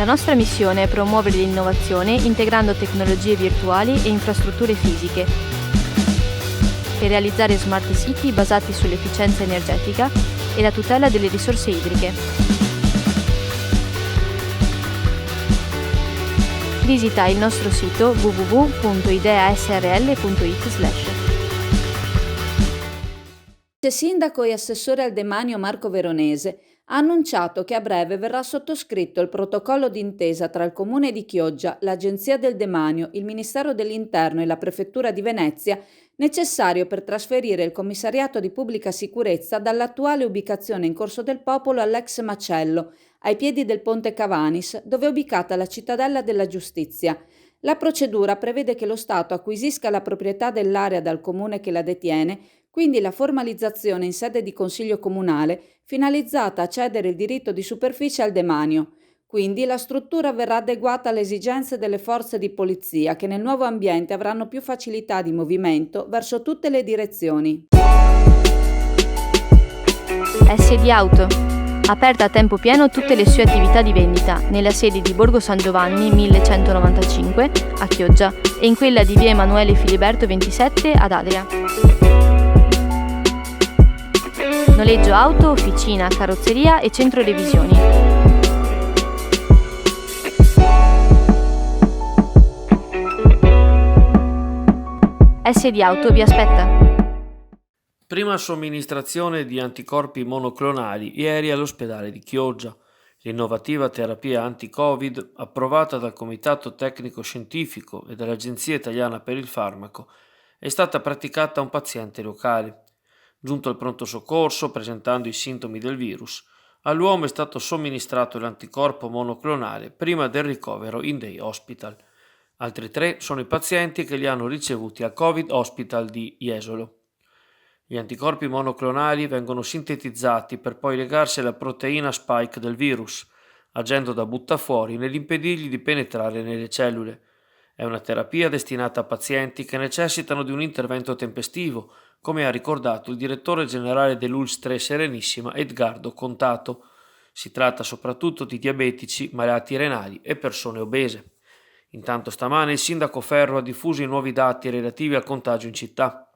La nostra missione è promuovere l'innovazione integrando tecnologie virtuali e infrastrutture fisiche per realizzare smart city basati sull'efficienza energetica e la tutela delle risorse idriche. Visita il nostro sito www.ideasrl.it/. Il sindaco e assessore al demanio Marco Veronese ha annunciato che a breve verrà sottoscritto il protocollo d'intesa tra il Comune di Chioggia, l'Agenzia del Demanio, il Ministero dell'Interno e la Prefettura di Venezia, necessario per trasferire il commissariato di pubblica sicurezza dall'attuale ubicazione in Corso del Popolo all'ex Macello, ai piedi del Ponte Cavanis, dove è ubicata la cittadella della giustizia. La procedura prevede che lo Stato acquisisca la proprietà dell'area dal comune che la detiene, quindi la formalizzazione in sede di Consiglio Comunale finalizzata a cedere il diritto di superficie al demanio. Quindi la struttura verrà adeguata alle esigenze delle forze di polizia che nel nuovo ambiente avranno più facilità di movimento verso tutte le direzioni. SD Auto. Aperta a tempo pieno tutte le sue attività di vendita nella sede di Borgo San Giovanni 1195 a Chioggia e in quella di via Emanuele Filiberto 27 ad Adria. Noleggio auto, officina, carrozzeria e centro revisioni. SD Auto vi aspetta. Prima somministrazione di anticorpi monoclonali ieri all'ospedale di Chioggia. L'innovativa terapia anti-Covid, approvata dal Comitato Tecnico Scientifico e dall'Agenzia Italiana per il Farmaco, è stata praticata a un paziente locale. Giunto al pronto soccorso, presentando i sintomi del virus, all'uomo è stato somministrato l'anticorpo monoclonale prima del ricovero in day hospital. Altri 3 sono i pazienti che li hanno ricevuti al Covid Hospital di Jesolo. Gli anticorpi monoclonali vengono sintetizzati per poi legarsi alla proteina spike del virus, agendo da buttafuori nell'impedirgli di penetrare nelle cellule. È una terapia destinata a pazienti che necessitano di un intervento tempestivo, come ha ricordato il direttore generale dell'ULSS 3 Serenissima Edgardo Contato. Si tratta soprattutto di diabetici, malati renali e persone obese. Intanto stamane il sindaco Ferro ha diffuso i nuovi dati relativi al contagio in città.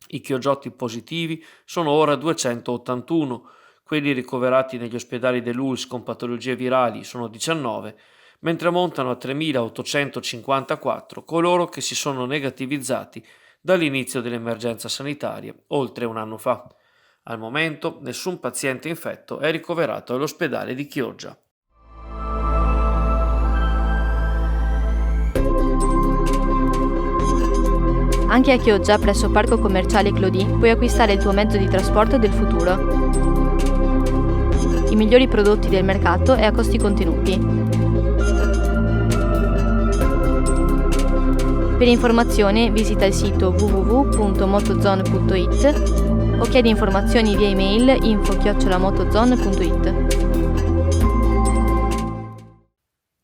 I chioggiotti positivi sono ora 281, quelli ricoverati negli ospedali dell'ULSS con patologie virali sono 19, mentre montano a 3.854 coloro che si sono negativizzati dall'inizio dell'emergenza sanitaria, oltre un anno fa. Al momento nessun paziente infetto è ricoverato all'ospedale di Chioggia. Anche a Chioggia, presso Parco Commerciale Clodì, puoi acquistare il tuo mezzo di trasporto del futuro. I migliori prodotti del mercato e a costi contenuti. Per informazioni visita il sito www.motozone.it o chiedi informazioni via email info@motozone.it.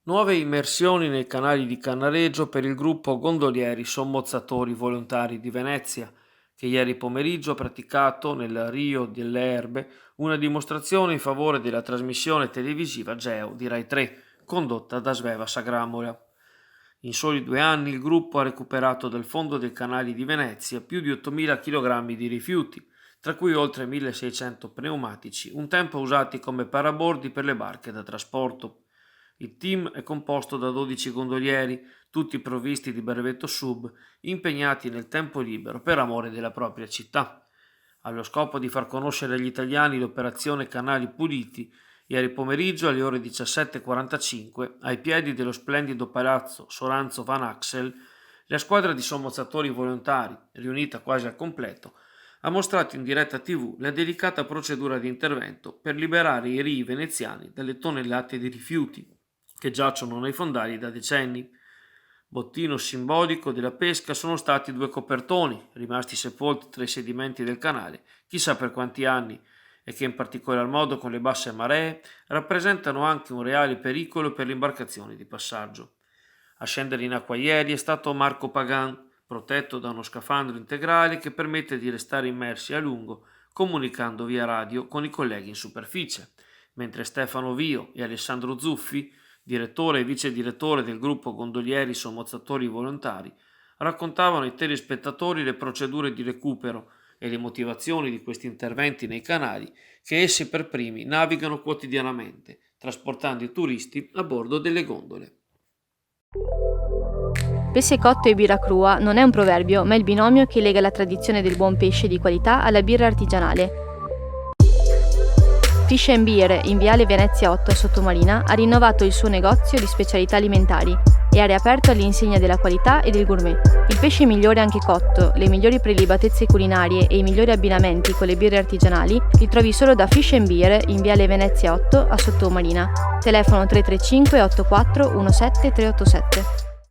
Nuove immersioni nei canali di Cannareggio per il gruppo Gondolieri Sommozzatori Volontari di Venezia, che ieri pomeriggio ha praticato nel Rio delle Erbe una dimostrazione in favore della trasmissione televisiva Geo di Rai 3, condotta da Sveva Sagramola. In soli 2 anni il gruppo ha recuperato dal fondo dei canali di Venezia più di 8.000 kg di rifiuti, tra cui oltre 1.600 pneumatici, un tempo usati come parabordi per le barche da trasporto. Il team è composto da 12 gondolieri, tutti provvisti di brevetto sub, impegnati nel tempo libero per amore della propria città. Allo scopo di far conoscere agli italiani l'operazione Canali Puliti, ieri pomeriggio alle ore 17:45, ai piedi dello splendido palazzo Soranzo Van Axel, la squadra di sommozzatori volontari, riunita quasi al completo, ha mostrato in diretta TV la delicata procedura di intervento per liberare i rii veneziani dalle tonnellate di rifiuti che giacciono nei fondali da decenni. Bottino simbolico della pesca sono stati 2 copertoni, rimasti sepolti tra i sedimenti del canale, chissà per quanti anni, e che in particolar modo con le basse maree rappresentano anche un reale pericolo per le imbarcazioni di passaggio. A scendere in acqua ieri è stato Marco Pagan, protetto da uno scafandro integrale che permette di restare immersi a lungo, comunicando via radio con i colleghi in superficie, mentre Stefano Vio e Alessandro Zuffi, direttore e vice direttore del gruppo gondolieri sommozzatori volontari, raccontavano ai telespettatori le procedure di recupero e le motivazioni di questi interventi nei canali che essi per primi navigano quotidianamente, trasportando i turisti a bordo delle gondole. Pesce cotto e birra crua non è un proverbio, ma il binomio che lega la tradizione del buon pesce di qualità alla birra artigianale. Fish & Beer, in Viale Venezia 8 a Sottomarina, ha rinnovato il suo negozio di specialità alimentari e ha riaperto all'insegna della qualità e del gourmet. Il pesce migliore anche cotto, le migliori prelibatezze culinarie e i migliori abbinamenti con le birre artigianali li trovi solo da Fish & Beer in Viale Venezia 8 a Sottomarina. Telefono 335 84 17 387.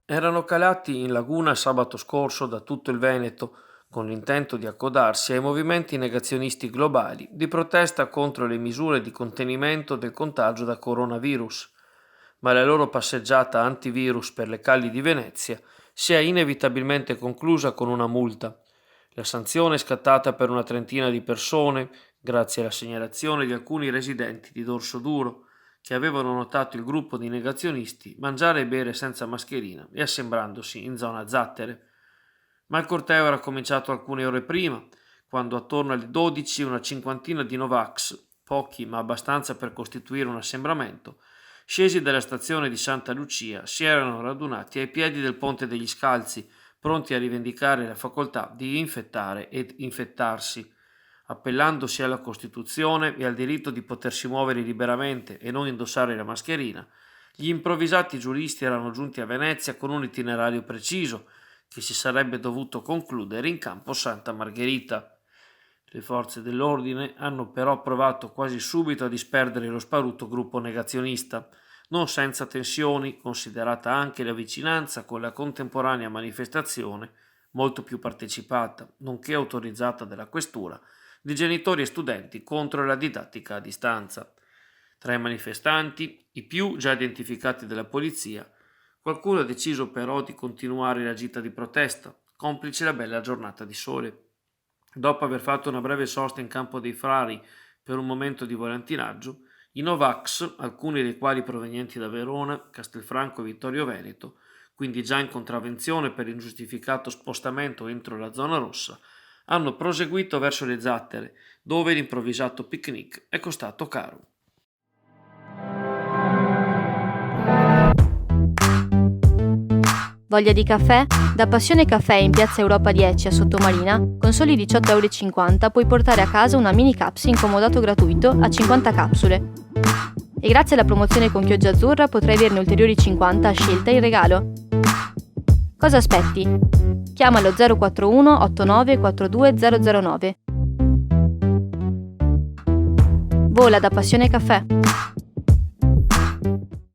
Erano calati in laguna sabato scorso da tutto il Veneto con l'intento di accodarsi ai movimenti negazionisti globali di protesta contro le misure di contenimento del contagio da coronavirus, ma la loro passeggiata antivirus per le calli di Venezia si è inevitabilmente conclusa con una multa. La sanzione è scattata per una trentina di persone grazie alla segnalazione di alcuni residenti di Dorsoduro che avevano notato il gruppo di negazionisti mangiare e bere senza mascherina e assembrandosi in zona Zattere. Ma il corteo era cominciato alcune ore prima, quando attorno alle 12 una cinquantina di Novax, pochi ma abbastanza per costituire un assembramento, scesi dalla stazione di Santa Lucia, si erano radunati ai piedi del Ponte degli Scalzi, pronti a rivendicare la facoltà di infettare ed infettarsi, appellandosi alla Costituzione e al diritto di potersi muovere liberamente e non indossare la mascherina. Gli improvvisati giuristi erano giunti a Venezia con un itinerario preciso, che si sarebbe dovuto concludere in campo Santa Margherita. Le forze dell'ordine hanno però provato quasi subito a disperdere lo sparuto gruppo negazionista, non senza tensioni, considerata anche la vicinanza con la contemporanea manifestazione, molto più partecipata, nonché autorizzata dalla questura, di genitori e studenti contro la didattica a distanza. Tra i manifestanti, i più già identificati dalla polizia, qualcuno ha deciso però di continuare la gita di protesta, complice la bella giornata di sole. Dopo aver fatto una breve sosta in Campo dei Frari per un momento di volantinaggio, i Novax, alcuni dei quali provenienti da Verona, Castelfranco e Vittorio Veneto, quindi già in contravvenzione per ingiustificato spostamento entro la zona rossa, hanno proseguito verso le Zattere, dove l'improvvisato picnic è costato caro. Voglia di caffè? Da Passione Caffè in Piazza Europa 10 a Sottomarina, con soli 18,50 € puoi portare a casa una mini caps in comodato gratuito a 50 capsule. E grazie alla promozione con Chioggia Azzurra potrai averne ulteriori 50 a scelta in regalo. Cosa aspetti? Chiamalo 041 89 42 009. Vola da Passione Caffè.